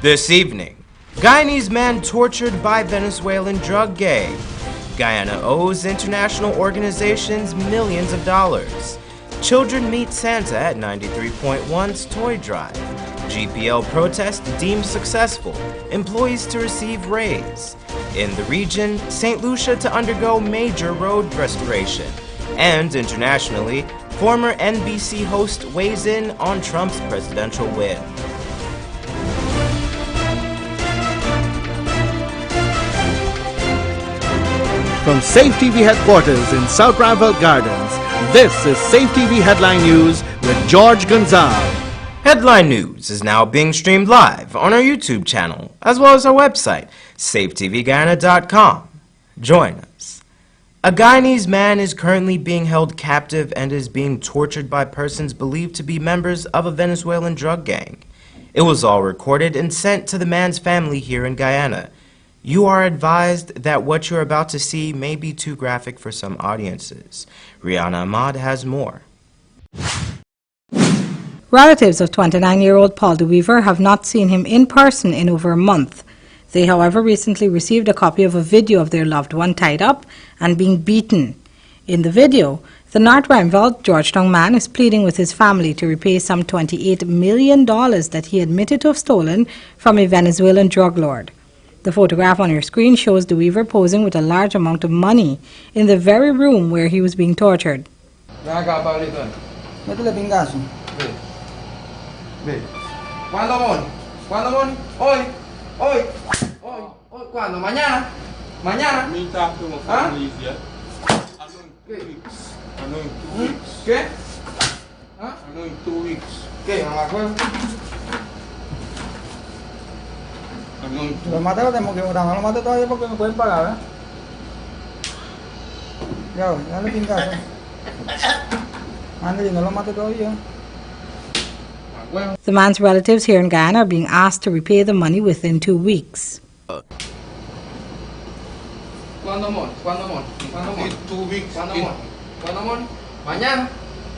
This evening, Guyanese man tortured by Venezuelan drug gang. Guyana owes international organizations millions of dollars. Children meet Santa at 93.1's toy drive. GPL protest deemed successful. Employees to receive raise. In the region, St. Lucia to undergo major road restoration. And internationally, former NBC host weighs in on Trump's presidential win. From Safe TV headquarters in South Rival Gardens, this is Safe TV Headline News with George Gonzalez. Headline News is now being streamed live on our YouTube channel, as well as our website, safetvguyana.com. Join us. A Guyanese man is currently being held captive and is being tortured by persons believed to be members of a Venezuelan drug gang. It was all recorded and sent to the man's family here in Guyana. You are advised that what you're about to see may be too graphic for some audiences. Rihanna Ahmad has more. Relatives of 29-year-old Paul DeWeaver have not seen him in person in over a month. They, however, recently received a copy of a video of their loved one tied up and being beaten. In the video, the North Renville, Georgetown man is pleading with his family to repay some $28 million that he admitted to have stolen from a Venezuelan drug lord. The photograph on your screen shows DeWeaver posing with a large amount of money in the very room where he was being tortured. ¿Cuándo? ¿Mañana? ¿Mañana? ¿Ah? ¿Qué? ¿Ah? ¿Qué? No me acuerdo. Los maté, los tenemos que votar. No los maté todavía porque me pueden pagar, ¿eh? Ya, dale pingazo. Ándale, no los maté todavía. The man's relatives here in Guyana are being asked to repay the money within 2 weeks. ¿Cuándo, amor? ¿Cuándo, amor? ¿Cuándo, amor? In 2 weeks. ¿Cuándo, amor? ¿Cuándo, amor? ¿Mañana?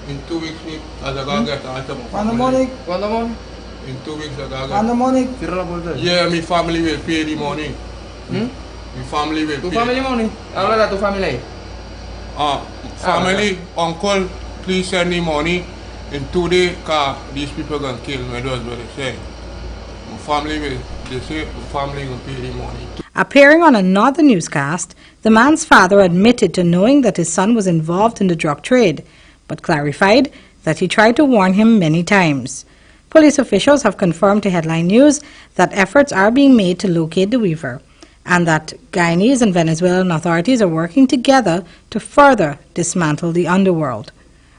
In 2 weeks, I gotta get out of ¿Cuándo, Monique? ¿Cuándo, amor? In 2 weeks, I gotta ¿Cuándo, Monique? Cierra la puerta. Yeah, my family will pay the money. My family will ¿Tu pay. family money? Háblale a tu familia ahí. Family, uncle, please send me money. In 2 days, cause these people gonna kill me, that's what they say. My family will, they say, my family will pay the money. Appearing on another newscast, the man's father admitted to knowing that his son was involved in the drug trade, but clarified that he tried to warn him many times. Police officials have confirmed to Headline News that efforts are being made to locate DeWeaver, and that Guyanese and Venezuelan authorities are working together to further dismantle the underworld.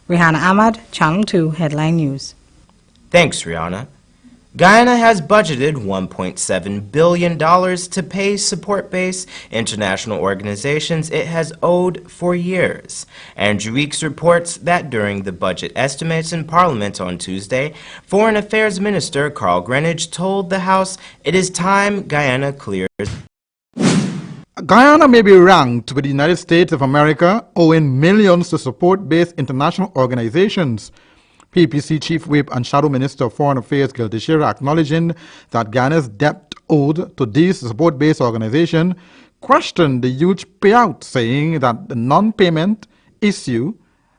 Rihanna Ahmad, Channel 2, Headline News. Thanks, Rihanna. Guyana has budgeted $1.7 billion to pay support-based international organizations it has owed for years. Andrew Weeks reports that during the budget estimates in Parliament on Tuesday, Foreign Affairs Minister Carl Greenidge told the House it is time Guyana clears. Guyana may be ranked with the United States of America, owing millions to support-based international organizations. PPC Chief Whip and Shadow Minister of Foreign Affairs Gil Teixeira acknowledging that Guyana's debt owed to these support-based organizations questioned the huge payout, saying that the non-payment issue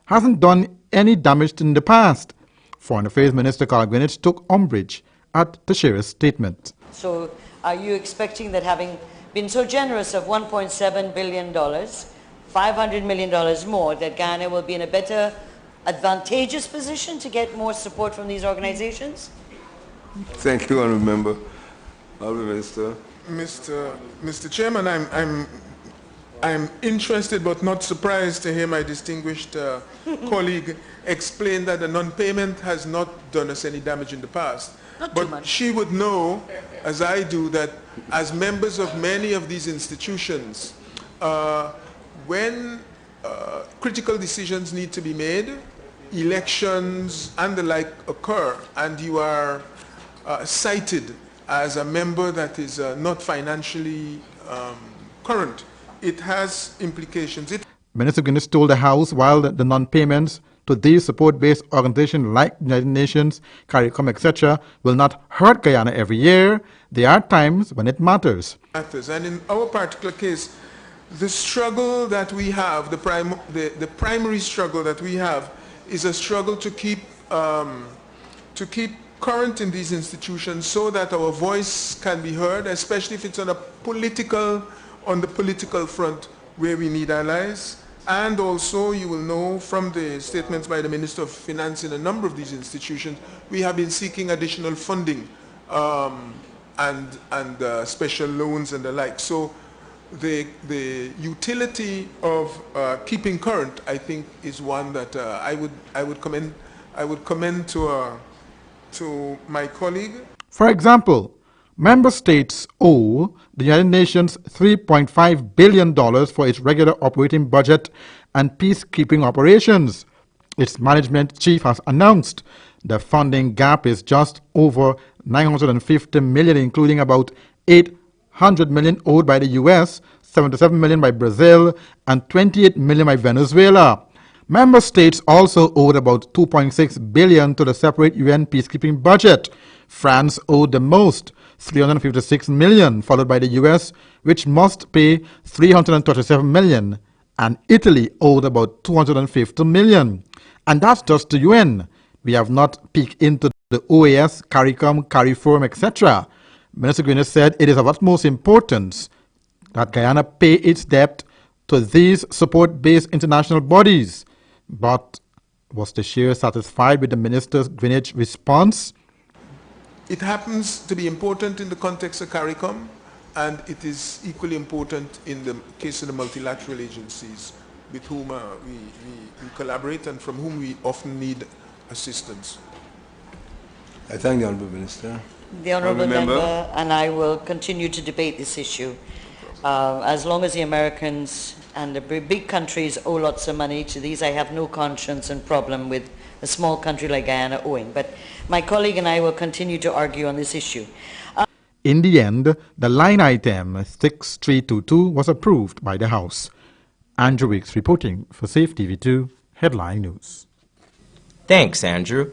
hasn't done any damage in the past. Foreign Affairs Minister Carl Greenidge took umbrage at Teixeira's statement. So are you expecting that having been so generous of $1.7 billion, $500 million more, that Guyana will be in a better advantageous position to get more support from these organizations? Thank you, Honourable Member. Honourable Minister. Mr. Chairman, I'm interested but not surprised to hear my distinguished colleague explain that the non-payment has not done us any damage in the past. But she would know, as I do, that as members of many of these institutions, when critical decisions need to be made, elections and the like occur, and you are cited as a member that is not financially current, it has implications. Minister Guinness told the House while the non-payments to these support-based organizations like the United Nations, CARICOM, etc. will not hurt Guyana every year. There are times when it matters. And in our particular case, the struggle that we have, the primary struggle that we have, is a struggle to keep current in these institutions so that our voice can be heard, especially if it's on the political front where we need allies. And also, you will know from the statements by the Minister of Finance in a number of these institutions, we have been seeking additional funding and special loans and the like. So the utility of keeping current, I think, is one that I would commend to my colleague. For example, member states owe the United Nations $3.5 billion for its regular operating budget and peacekeeping operations. Its management chief has announced the funding gap is just over $950 million, including about $800 million owed by the U.S., $77 million by Brazil, and $28 million by Venezuela. Member states also owed about $2.6 billion to the separate UN peacekeeping budget. France owed the most, $356 million, followed by the U.S., which must pay $337 million, and Italy owed about $250 million. And that's just the UN. We have not peeked into the OAS, CARICOM, CARIFORM, etc. Minister Guyana said it is of utmost importance that Guyana pay its debt to these support-based international bodies. But was the chair satisfied with the minister's Greenwich response? It happens to be important in the context of CARICOM, and it is equally important in the case of the multilateral agencies with whom we collaborate and from whom we often need assistance. I thank the Honourable Minister. The Honourable Member and I will continue to debate this issue. As long as the Americans and the big countries owe lots of money to these, I have no conscience and problem with a small country like Guyana owing. But my colleague and I will continue to argue on this issue. In the end, the line item 6322 was approved by the House. Andrew Wicks reporting for Safe TV2 Headline News. Thanks, Andrew.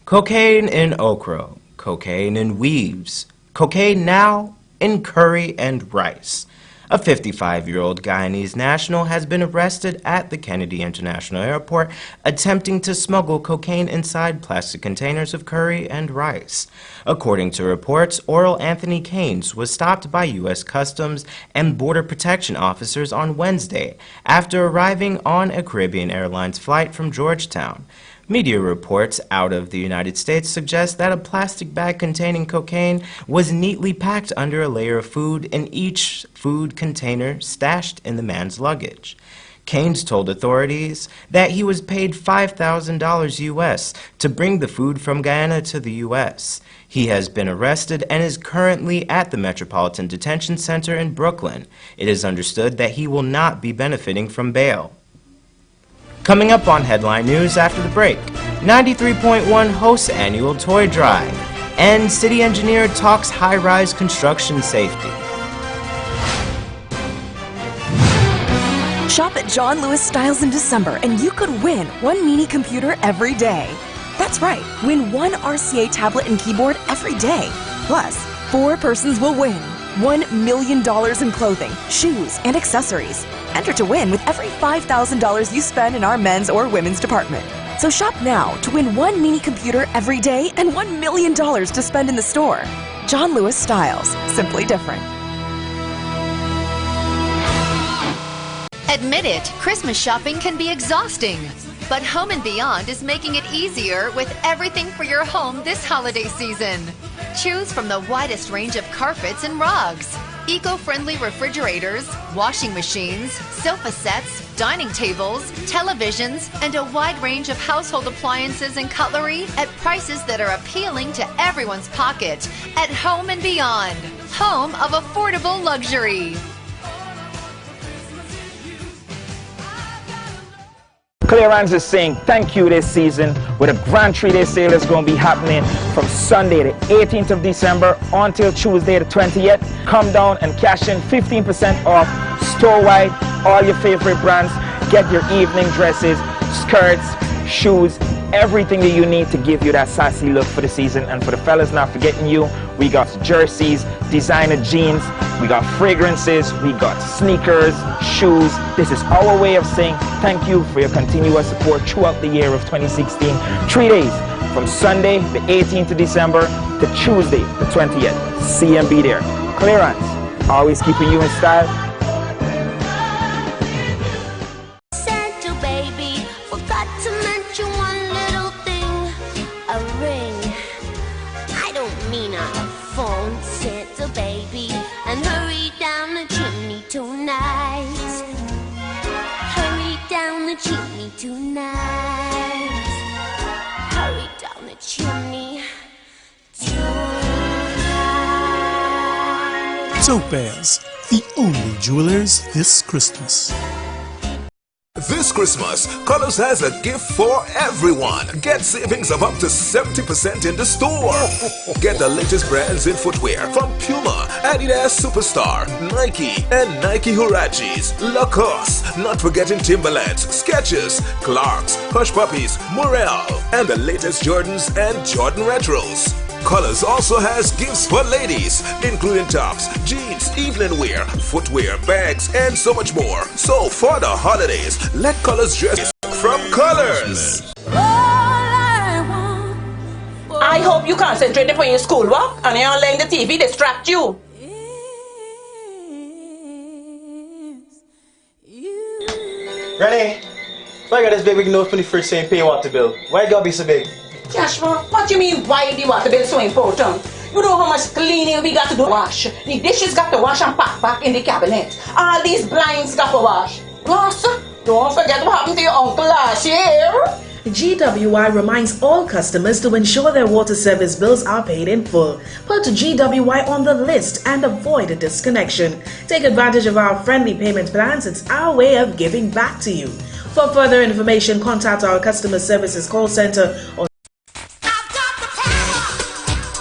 Cocaine in okra, cocaine in weaves, cocaine now in curry and rice. A 55-year-old Guyanese national has been arrested at the Kennedy International Airport attempting to smuggle cocaine inside plastic containers of curry and rice. According to reports, Oral Anthony Keynes was stopped by U.S. Customs and Border Protection officers on Wednesday after arriving on a Caribbean Airlines flight from Georgetown. Media reports out of the United States suggest that a plastic bag containing cocaine was neatly packed under a layer of food in each food container stashed in the man's luggage. Keynes told authorities that he was paid $5,000 U.S. to bring the food from Guyana to the U.S. He has been arrested and is currently at the Metropolitan Detention Center in Brooklyn. It is understood that he will not be benefiting from bail. Coming up on Headline News after the break, 93.1 hosts annual toy drive, and city engineer talks high-rise construction safety. Shop at John Lewis Styles in December and you could win one mini computer every day. That's right, win one RCA tablet and keyboard every day. Plus, 4 persons will win $1 million in clothing, shoes, and accessories. Enter to win with every $5,000 you spend in our men's or women's department. So shop now to win one mini computer every day and $1 million to spend in the store. John Lewis Styles, simply different. Admit it, Christmas shopping can be exhausting. But Home & Beyond is making it easier with everything for your home this holiday season. Choose from the widest range of carpets and rugs, eco-friendly refrigerators, washing machines, sofa sets, dining tables, televisions, and a wide range of household appliances and cutlery at prices that are appealing to everyone's pocket at Home & Beyond, home of affordable luxury. Clearance is saying thank you this season with a grand 3-day sale that's going to be happening from Sunday the 18th of December until Tuesday the 20th. Come down and cash in 15% off store-wide, all your favorite brands. Get your evening dresses, skirts, shoes, everything that you need to give you that sassy look for the season. And for the fellas not forgetting you, we got jerseys, designer jeans, we got fragrances, we got sneakers, shoes. This is our way of saying thank you for your continuous support throughout the year of 2016. 3 days, from Sunday the 18th of December to Tuesday the 20th. See and be there. Clearance, always keeping you in style. Santa baby, forgot to mention one little thing, a ring. I don't mean on a phone, Santa baby, and hurry down the chimney tonight. Hurry down the chimney tonight. Hurry down the chimney tonight. Topaz, the only jewelers this Christmas. This Christmas, Colors has a gift for everyone. Get savings of up to 70% in the store. Get the latest brands in footwear from Puma, Adidas Superstar, Nike, and Nike Huaraches, Lacoste, not forgetting Timberlands, Skechers, Clarks, Hush Puppies, Morel, and the latest Jordans and Jordan Retros. Colors also has gifts for ladies, including tops, jeans, evening wear, footwear, bags, and so much more. So for the holidays, let Colors dress from Colors. I hope you concentrate upon your schoolwork and you're not letting the TV distract you. Granny, why got this big note from the first saying pay water bill? Why it gotta be so big? Joshua, what do you mean why the water bill so important? You know how much cleaning we got to do wash. The dishes got to wash and pack back in the cabinet. All these blinds got to wash. Plus, don't forget what happened to your uncle last year. GWI reminds all customers to ensure their water service bills are paid in full. Put GWI on the list and avoid a disconnection. Take advantage of our friendly payment plans. It's our way of giving back to you. For further information, contact our customer services call center or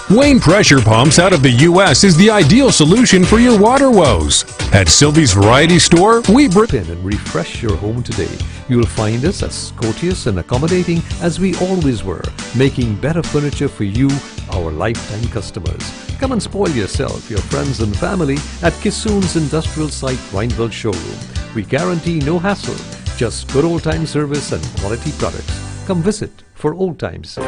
Wayne Pressure Pumps out of the U.S. is the ideal solution for your water woes. At Sylvie's Variety Store, we bring in and refresh your home today. You'll find us as courteous and accommodating as we always were, making better furniture for you, our lifetime customers. Come and spoil yourself, your friends and family at Kissoon's Industrial Site, Rhineville Showroom. We guarantee no hassle, just good old-time service and quality products. Come visit for old times.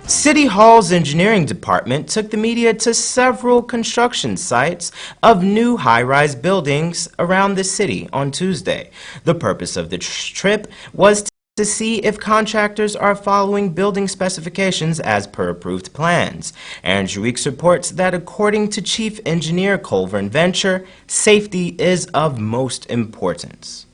City Hall's engineering department took the media to several construction sites of new high-rise buildings around the city on Tuesday. The purpose of the trip was to see if contractors are following building specifications as per approved plans. Andrew Weeks reports that according to Chief Engineer Colvin Venture, safety is of most importance.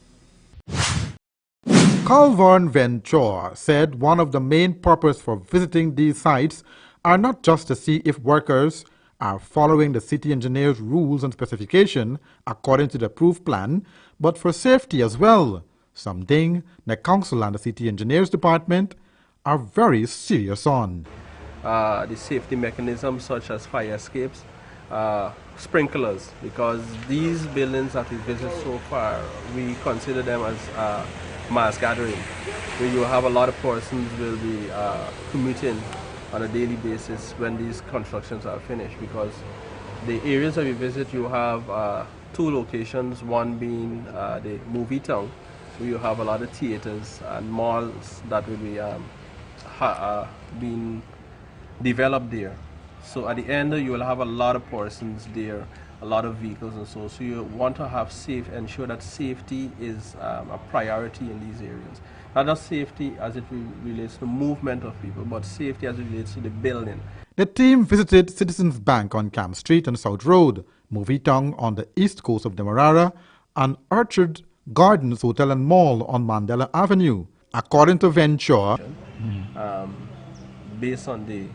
Colvin Venture said one of the main purposes for visiting these sites are not just to see if workers are following the city engineer's rules and specification according to the approved plan, but for safety as well, something the council and the city engineers department are very serious on. The safety mechanisms such as fire escapes, sprinklers, because these buildings that we visit so far, we consider them as mass gathering, where you have a lot of persons will be commuting on a daily basis when these constructions are finished, because the areas that we visit, you have two locations, one being the movie town, where you have a lot of theaters and malls that will be being developed there. So at the end, you will have a lot of persons there, a lot of vehicles and so you want to ensure that safety is a priority in these areas. Not just safety as it relates to movement of people, but safety as it relates to the building. The team visited Citizens Bank on Camp Street and South Road, Movie Town on the east coast of Demerara, and Orchard Gardens Hotel and Mall on Mandela Avenue. According to Venture, based on the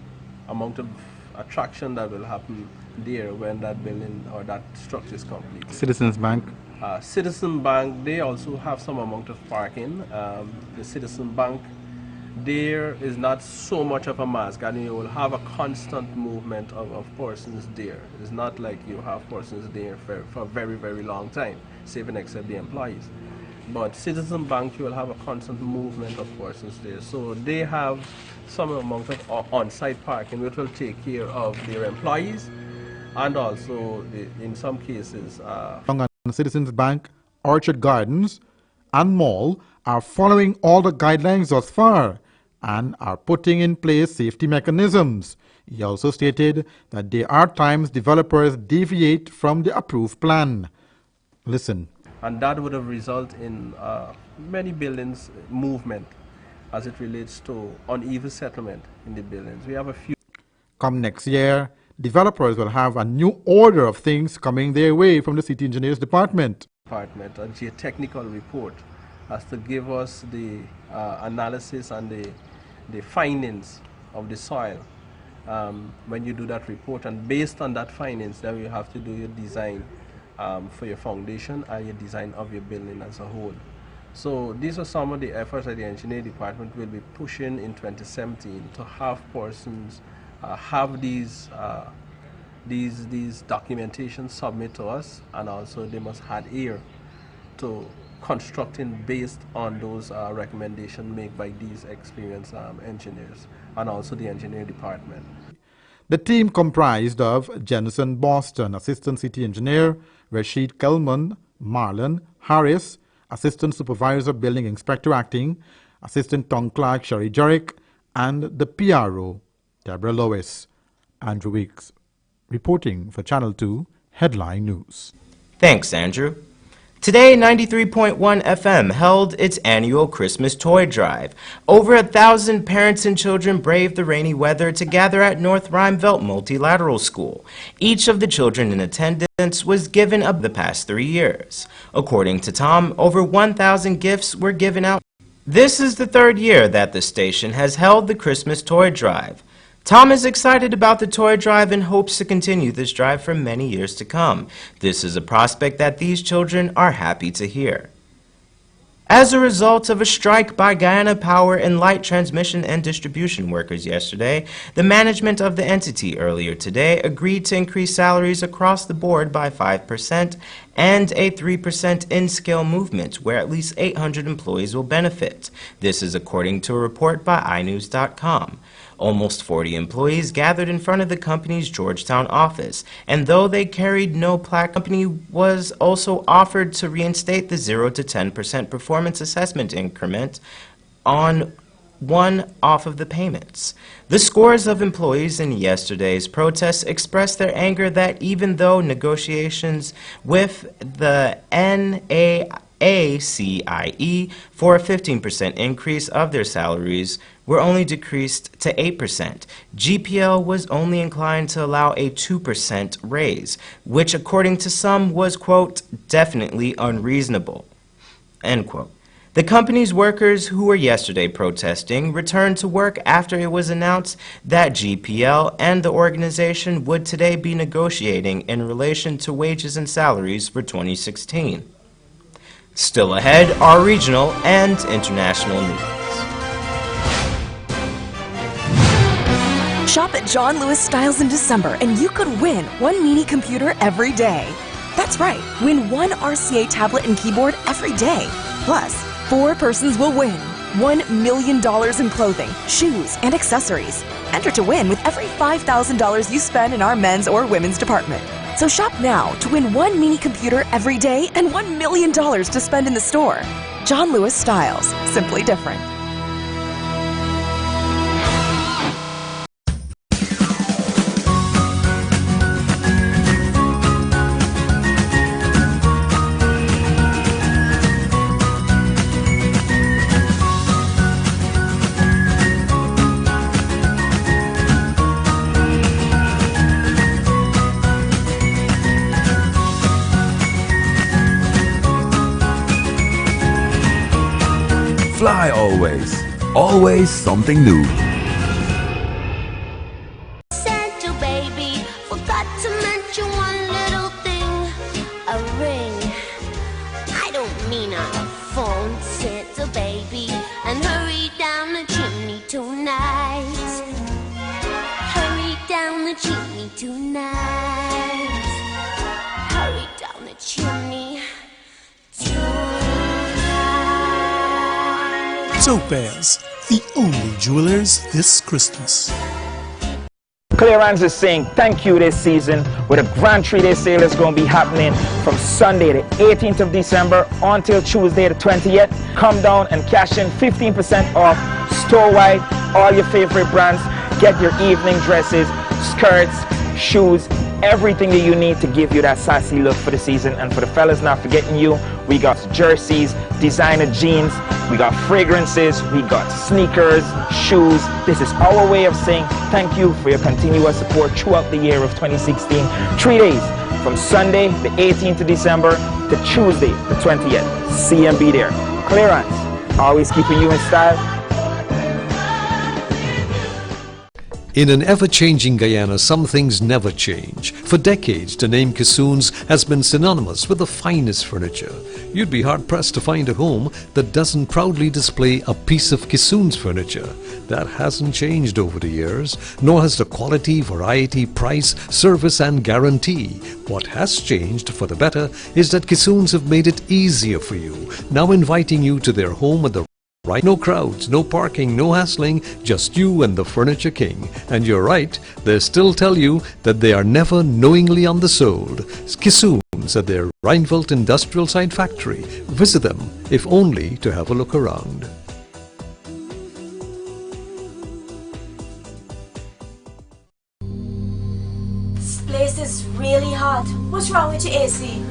amount of attraction that will happen there when that building or that structure is complete. Citizens Bank? Citizen Bank, they also have some amount of parking. The Citizen Bank there is not so much of a mass gathering. You will have a constant movement of persons there. It's not like you have persons there for a very, very long time, save and except the employees. But Citizen Bank, you will have a constant movement of persons there. So they have some amount of on-site parking which will take care of their employees and also, in some cases... Citizens Bank, Orchard Gardens, and Mall are following all the guidelines thus far and are putting in place safety mechanisms. He also stated that there are times developers deviate from the approved plan. Listen. And that would have resulted in many buildings movement as it relates to uneven settlement in the buildings. We have a few. Come next year, developers will have a new order of things coming their way from the City Engineers Department. A geotechnical report has to give us the analysis and the findings of the soil when you do that report, and based on that findings then you have to do your design for your foundation and your design of your building as a whole. So these are some of the efforts that the engineering department will be pushing in 2017 to have persons have these documentation submit to us, and also they must adhere to constructing based on those recommendations made by these experienced engineers and also the engineering department. The team comprised of Jensen Boston, Assistant City Engineer, Rashid Kelman, Marlon Harris, Assistant Supervisor Building Inspector Acting, Assistant Town Clerk Sherry Jerick, and the PRO, Deborah Lois. Andrew Weeks, reporting for Channel 2 Headline News. Thanks, Andrew. Today, 93.1 FM held its annual Christmas toy drive. Over 1,000 parents and children braved the rainy weather to gather at North Rheinveld Multilateral School. Each of the children in attendance was given up the past 3 years. According to Tom, over 1,000 gifts were given out. This is the third year that the station has held the Christmas toy drive. Tom is excited about the toy drive and hopes to continue this drive for many years to come. This is a prospect that these children are happy to hear. As a result of a strike by Guyana Power and Light Transmission and Distribution workers yesterday, the management of the entity earlier today agreed to increase salaries across the board by 5% and a 3% in-scale movement where at least 800 employees will benefit. This is according to a report by iNews.com. Almost 40 employees gathered in front of the company's Georgetown office, and though they carried no plaque, the company was also offered to reinstate the 0 to 10% performance assessment increment on one off of the payments. The scores of employees in yesterday's protests expressed their anger that even though negotiations with the NAACIE for a 15% increase of their salaries were only decreased to 8%. GPL was only inclined to allow a 2% raise, which according to some was, quote, definitely unreasonable, end quote. The company's workers who were yesterday protesting returned to work after it was announced that GPL and the organization would today be negotiating in relation to wages and salaries for 2016. Still ahead are regional and international news. Shop at John Lewis Styles in December and you could win one mini computer every day. That's right, win one RCA tablet and keyboard every day. Plus, 4 persons will win $1 million in clothing, shoes, and accessories. Enter to win with every $5,000 you spend in our men's or women's department. So shop now to win one mini computer every day and $1 million to spend in the store. John Lewis Styles, simply different. Fly always. Always something new. Santa baby, forgot to mention one little thing. A ring. I don't mean a phone, Santa baby. And hurry down the chimney. me tonight. Hurry down the chimney tonight. Topaz, the only jewelers this Christmas. Clearance is saying thank you this season with a grand 3-day sale that's going to be happening from Sunday the 18th of December until Tuesday the 20th. Come down and cash in 15% off store-wide, all your favorite brands. Get your evening dresses, skirts, shoes, everything that you need to give you that sassy look for the season. And for the fellas not forgetting you, we got jerseys, designer jeans, we got fragrances, we got sneakers, shoes. This is our way of saying thank you for your continuous support throughout the year of 2016. 3 days from Sunday the 18th of December to Tuesday the 20th. See and be there. Clearance, always keeping you in style. In an ever-changing Guyana, some things never change. For decades, the name Kissoons has been synonymous with the finest furniture. You'd be hard-pressed to find a home that doesn't proudly display a piece of Kissoons furniture. That hasn't changed over the years, nor has the quality, variety, price, service and guarantee. What has changed for the better is that Kissoons have made it easier for you, now inviting you to their home at the right. No crowds, no parking, no hassling, just you and the Furniture King. And you're right, they still tell you that they are never knowingly undersold. Kissoons at their Rheinfeldt Industrial Site factory. Visit them, if only to have a look around. This place is really hot. What's wrong with your AC?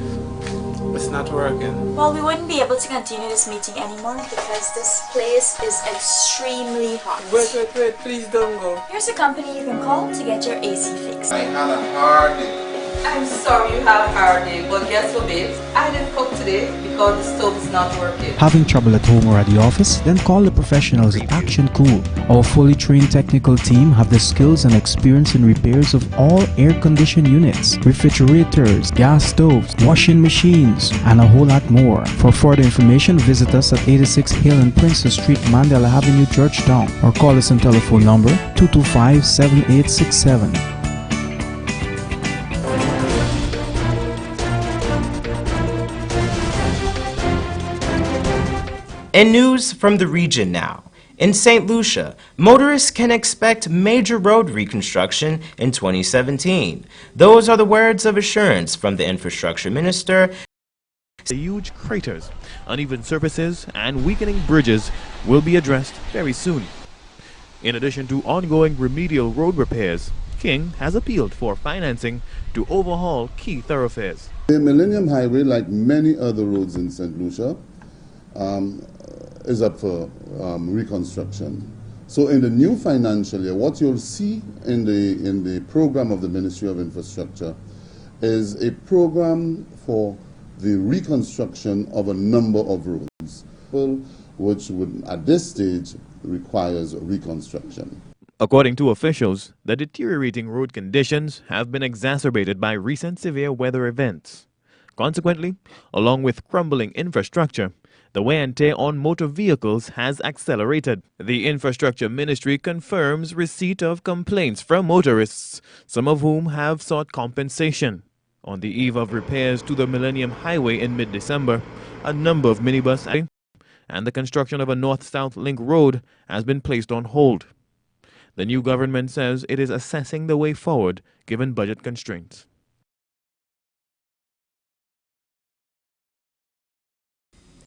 It's not working. Well, we wouldn't be able to continue this meeting anymore because this place is extremely hot. Wait, please don't go. Here's a company you can call to get your AC fixed. I had a hard day. I'm sorry you had a hard day, but guess what, babes? I didn't cook today because the stove is not working. Having trouble at home or at the office? Then call the professionals at Action Cool. Our fully trained technical team have the skills and experience in repairs of all air-conditioned units, refrigerators, gas stoves, washing machines, and a whole lot more. For further information, visit us at 86 Hill and Princess Street, Mandela Avenue, Georgetown, or call us on telephone number 225-7867. In news from the region now. In St. Lucia, motorists can expect major road reconstruction in 2017. Those are the words of assurance from the infrastructure minister. The huge craters, uneven surfaces, and weakening bridges will be addressed very soon. In addition to ongoing remedial road repairs, King has appealed for financing to overhaul key thoroughfares. The Millennium Highway, like many other roads in St. Lucia, is up for reconstruction. So in the new financial year, what you'll see in the program of the Ministry of Infrastructure is a program for the reconstruction of a number of roads, which would at this stage requires reconstruction. According to officials, the deteriorating road conditions have been exacerbated by recent severe weather events. Consequently, along with crumbling infrastructure, the wear and tear on motor vehicles has accelerated. The Infrastructure Ministry confirms receipt of complaints from motorists, some of whom have sought compensation. On the eve of repairs to the Millennium Highway in mid-December, a number of minibus and the construction of a north-south link road has been placed on hold. The new government says it is assessing the way forward given budget constraints.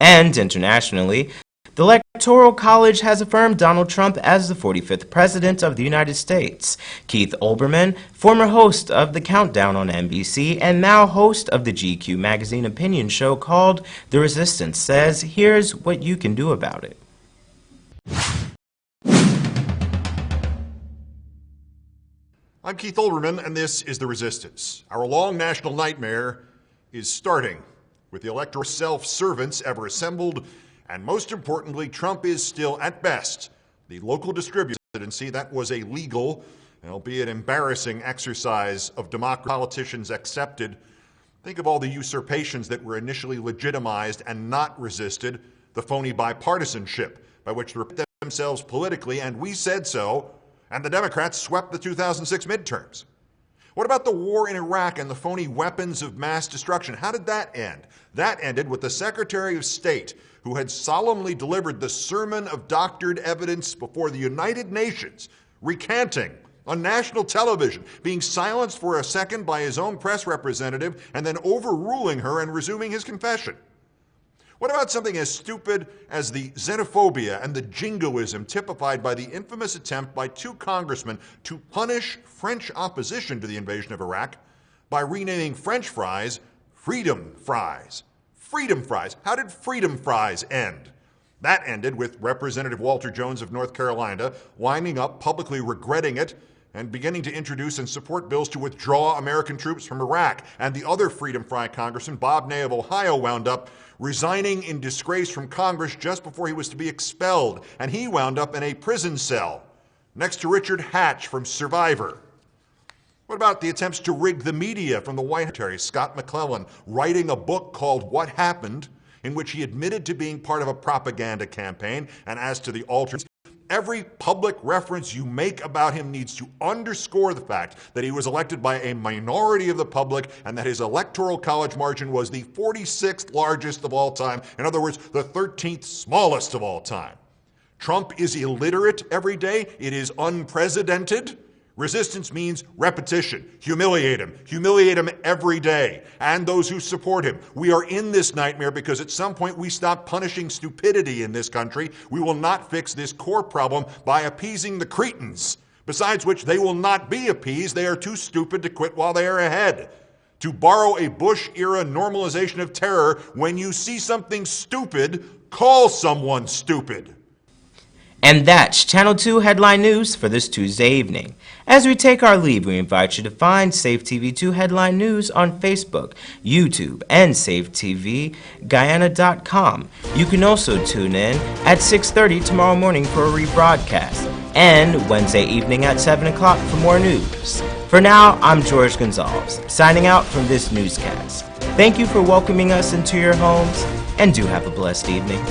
And internationally, the Electoral College has affirmed Donald Trump as the 45th President of the United States. Keith Olbermann, former host of The Countdown on NBC and now host of the GQ magazine opinion show called The Resistance, says, here's what you can do about it. I'm Keith Olbermann, and this is The Resistance. Our long national nightmare is starting. With the electoral self-servants ever assembled, and most importantly, Trump is still, at best, the local distributor presidency. That was a legal, albeit embarrassing, exercise of democracy politicians accepted. Think of all the usurpations that were initially legitimized and not resisted, the phony bipartisanship by which they represent themselves politically, and we said so, and the Democrats swept the 2006 midterms. What about the war in Iraq and the phony weapons of mass destruction? How did that end? That ended with the Secretary of State, who had solemnly delivered the sermon of doctored evidence before the United Nations, recanting on national television, being silenced for a second by his own press representative, and then overruling her and resuming his confession. What about something as stupid as the xenophobia and the jingoism typified by the infamous attempt by 2 congressmen to punish French opposition to the invasion of Iraq by renaming French fries freedom fries? Freedom fries. How did freedom fries end? That ended with Representative Walter Jones of North Carolina winding up publicly regretting it and beginning to introduce and support bills to withdraw American troops from Iraq. And the other Freedom Fry congressman, Bob Ney of Ohio, wound up resigning in disgrace from Congress just before he was to be expelled. And he wound up in a prison cell next to Richard Hatch from Survivor. What about the attempts to rig the media from the White House? Scott McClellan writing a book called What Happened, in which he admitted to being part of a propaganda campaign. And as to the alternatives, every public reference you make about him needs to underscore the fact that he was elected by a minority of the public and that his electoral college margin was the 46th largest of all time. In other words, the 13th smallest of all time. Trump is illiterate every day. It is unprecedented. Resistance means repetition. Humiliate him every day. And those who support him. We are in this nightmare because at some point we stop punishing stupidity in this country. We will not fix this core problem by appeasing the cretins. Besides which, they will not be appeased. They are too stupid to quit while they are ahead. To borrow a Bush-era normalization of terror, when you see something stupid, call someone stupid. And that's Channel 2 Headline News for this Tuesday evening. As we take our leave, we invite you to find Save TV 2 Headline News on Facebook, YouTube, and SaveTVGuyana.com. You can also tune in at 6:30 tomorrow morning for a rebroadcast, and Wednesday evening at 7 o'clock for more news. For now, I'm George Gonzalez, signing out from this newscast. Thank you for welcoming us into your homes, and do have a blessed evening.